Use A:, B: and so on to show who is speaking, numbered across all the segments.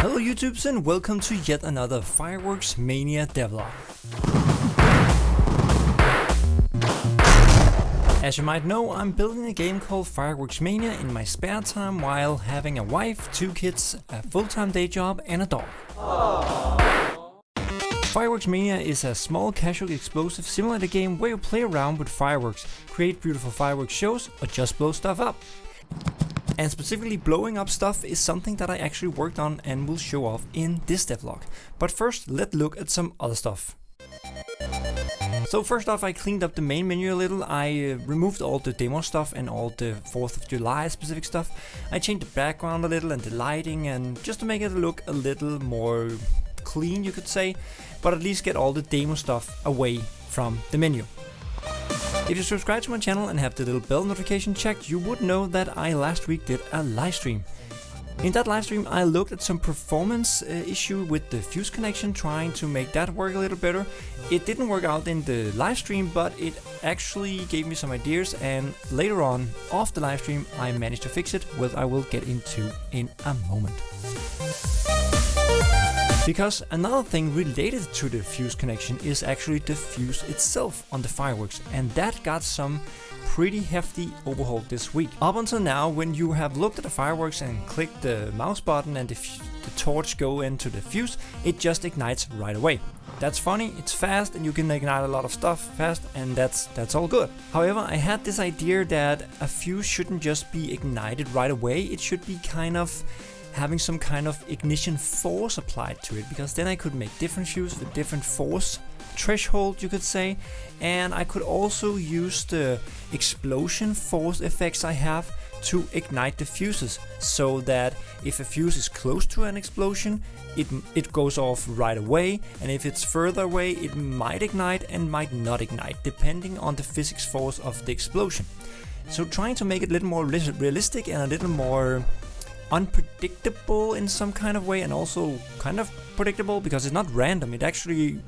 A: Hello YouTubes and welcome to yet another Fireworks Mania Devlog. As you might know, I'm building a game called Fireworks Mania in my spare time while having a wife, 2 kids, a full-time day job and a dog. Fireworks Mania is a small casual explosive simulator game where you play around with fireworks, create beautiful fireworks shows or just blow stuff up. And specifically blowing up stuff is something that I actually worked on and will show off in this devlog. But first, let's look at some other stuff. So first off, I cleaned up the main menu a little. I removed all the demo stuff and all the 4th of July specific stuff. I changed the background a little and the lighting, and just to make it look a little more clean, you could say, but at least get all the demo stuff away from the menu. If you subscribe to my channel and have the little bell notification checked, you would know that I last week did a live stream. In that live stream I looked at some performance issue with the fuse connection, trying to make that work a little better. It didn't work out in the live stream, but it actually gave me some ideas, and later on off the live stream I managed to fix it, which I will get into in a moment. Because another thing related to the fuse connection is actually the fuse itself on the fireworks, and that got some pretty hefty overhaul this week. Up until now, when you have looked at the fireworks and clicked the mouse button and the torch go into the fuse, it just ignites right away. That's funny, it's fast, and you can ignite a lot of stuff fast, and that's all good. However, I had this idea that a fuse shouldn't just be ignited right away, it should be kind of having some kind of ignition force applied to it, because then I could make different fuses with different force threshold, you could say, and I could also use the explosion force effects I have to ignite the fuses, so that if a fuse is close to an explosion, it goes off right away, and if it's further away it might ignite and might not ignite, depending on the physics force of the explosion. So trying to make it a little more realistic and a little more unpredictable in some kind of way, and also kind of predictable because it's not random, it actually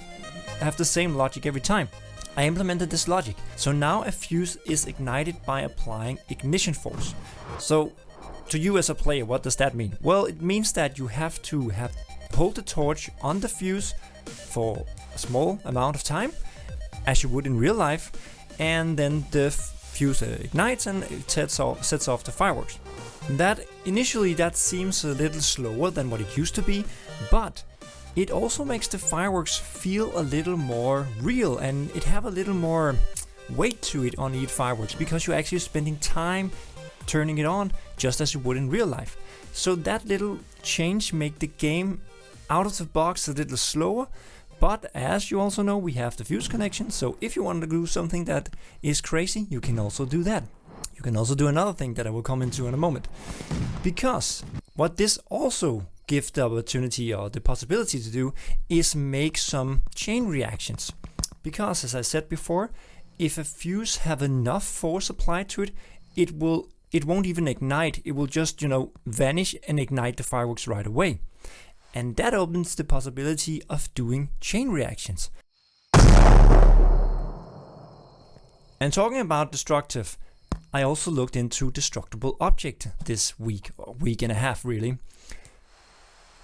A: have the same logic every time. I implemented this logic, so now a fuse is ignited by applying ignition force. So to you as a player, what does that mean? Well, it means that you have to hold the torch on the fuse for a small amount of time, as you would in real life, and then the fuse ignites and it sets off the fireworks. That initially seems a little slower than what it used to be, but it also makes the fireworks feel a little more real, and it have a little more weight to it on each fireworks, because you're actually spending time turning it on just as you would in real life. So that little change make the game out of the box a little slower, but as you also know, we have the fuse connection, so if you want to do something that is crazy, you can also do that. You can also do another thing that I will come into in a moment. Because what this also gives the opportunity or the possibility to do is make some chain reactions. Because as I said before, if a fuse have enough force applied to it, it won't even ignite, it will just, vanish and ignite the fireworks right away. And that opens the possibility of doing chain reactions. And talking about destructive, I also looked into Destructible object this week, or week and a half really.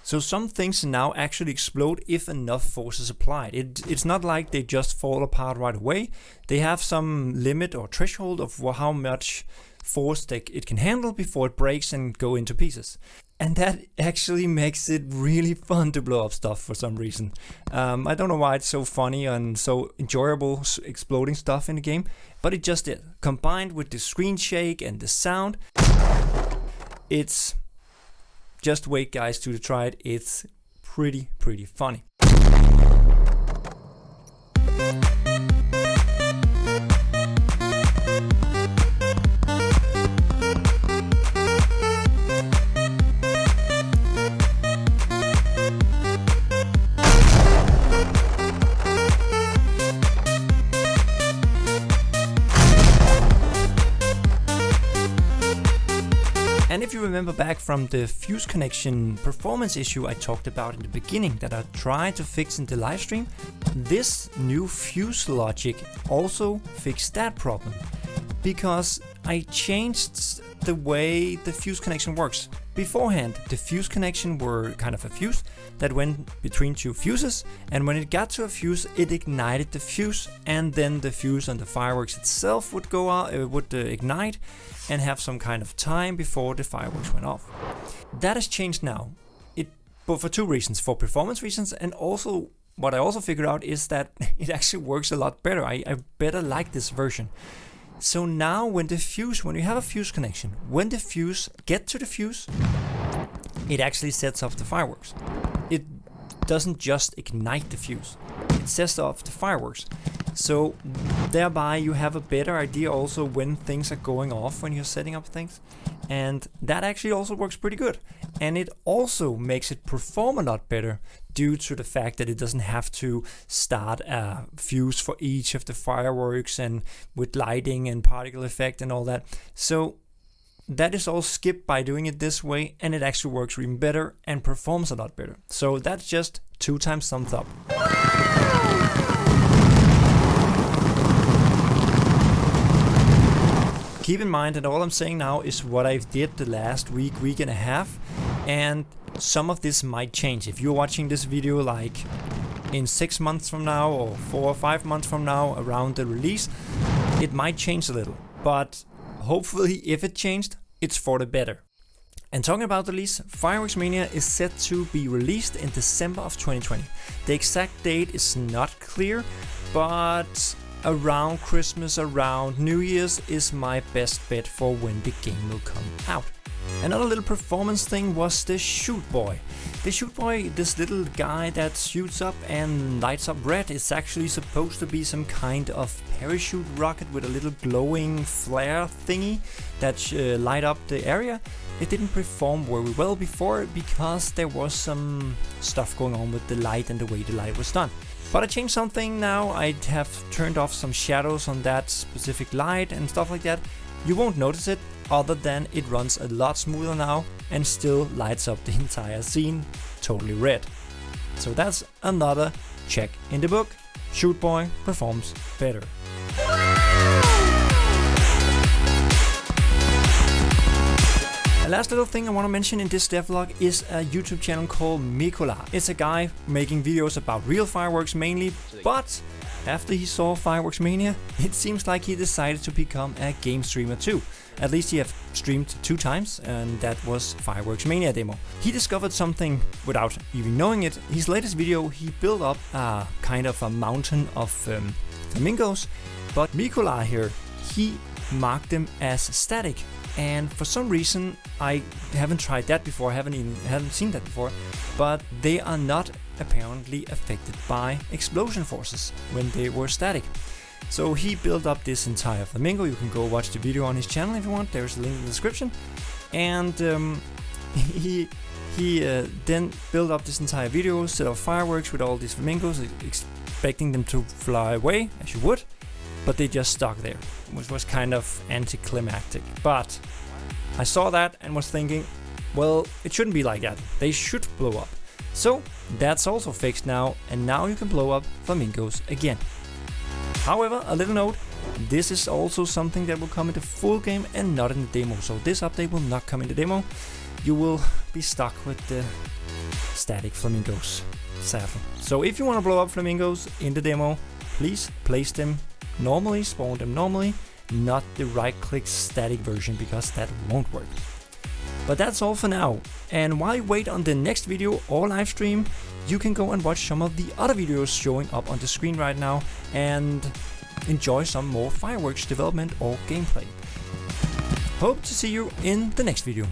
A: So some things now actually explode if enough force is applied. It's not like they just fall apart right away. They have some limit or threshold of how much force it can handle before it breaks and go into pieces. And that actually makes it really fun to blow up stuff for some reason. I don't know why it's so funny and so enjoyable exploding stuff in the game, but it just did. Combined with the screen shake and the sound, it's just wait guys to try it. It's pretty funny. And if you remember back from the fuse connection performance issue I talked about in the beginning that I tried to fix in the live stream, this new fuse logic also fixed that problem, because I changed the way the fuse connection works. beforehand, the fuse connection were kind of a fuse that went between two fuses, and when it got to a fuse, it ignited the fuse, and then the fuse on the fireworks itself would go out, ignite, and have some kind of time before the fireworks went off. That has changed now. But for two reasons: for performance reasons, and also what I also figured out is that it actually works a lot better. I better like this version. So now when you have a fuse connection, when the fuse gets to the fuse, it actually sets off the fireworks. It doesn't just ignite the fuse, it sets off the fireworks. So thereby you have a better idea also when things are going off when you're setting up things. And that actually also works pretty good. And it also makes it perform a lot better due to the fact that it doesn't have to start a fuse for each of the fireworks and with lighting and particle effect and all that. So that is all skipped by doing it this way, and it actually works even better and performs a lot better. So that's just 2 times thumbs up. Keep in mind that all I'm saying now is what I've did the last week and a half, and some of this might change. If you're watching this video like in 6 months from now or 4 or 5 months from now around the release, it might change a little, but hopefully if it changed, it's for the better. And talking about the release, Fireworks Mania is set to be released in December of 2020. The exact date is not clear, but around Christmas, around New Year's is my best bet for when the game will come out. Another little performance thing was the Shoot Boy. The Shoot Boy, this little guy that shoots up and lights up red, is actually supposed to be some kind of parachute rocket with a little glowing flare thingy that light up the area. It didn't perform very well before because there was some stuff going on with the light and the way the light was done. But I changed something now. I have turned off some shadows on that specific light and stuff like that. You won't notice it, other than it runs a lot smoother now and still lights up the entire scene totally red. So that's another check in the book. Shoot Boy performs better. The last little thing I want to mention in this devlog is a YouTube channel called Micoola. It's a guy making videos about real fireworks mainly, but after he saw Fireworks Mania, it seems like he decided to become a game streamer too. At least he have streamed 2 times, and that was Fireworks Mania demo. He discovered something without even knowing it. His latest video, he built up a kind of a mountain of flamingos, but Micoola here, he marked them as static. And for some reason, I haven't tried that before, haven't seen that before, but they are not apparently affected by explosion forces when they were static. So he built up this entire flamingo. You can go watch the video on his channel if you want, there's a link in the description. And he then built up this entire video, set off fireworks with all these flamingos, expecting them to fly away, as you would. But they just stuck there, which was kind of anticlimactic. But I saw that and was thinking, well, it shouldn't be like that. They should blow up. So that's also fixed now, and now you can blow up flamingos again. However, a little note, this is also something that will come in the full game and not in the demo. So this update will not come in the demo. You will be stuck with the static flamingos, sadly. So if you want to blow up flamingos in the demo, please place them normally, spawn them normally, not the right-click static version, because that won't work. But that's all for now, and while you wait on the next video or live stream, you can go and watch some of the other videos showing up on the screen right now and enjoy some more fireworks development or gameplay. Hope to see you in the next video.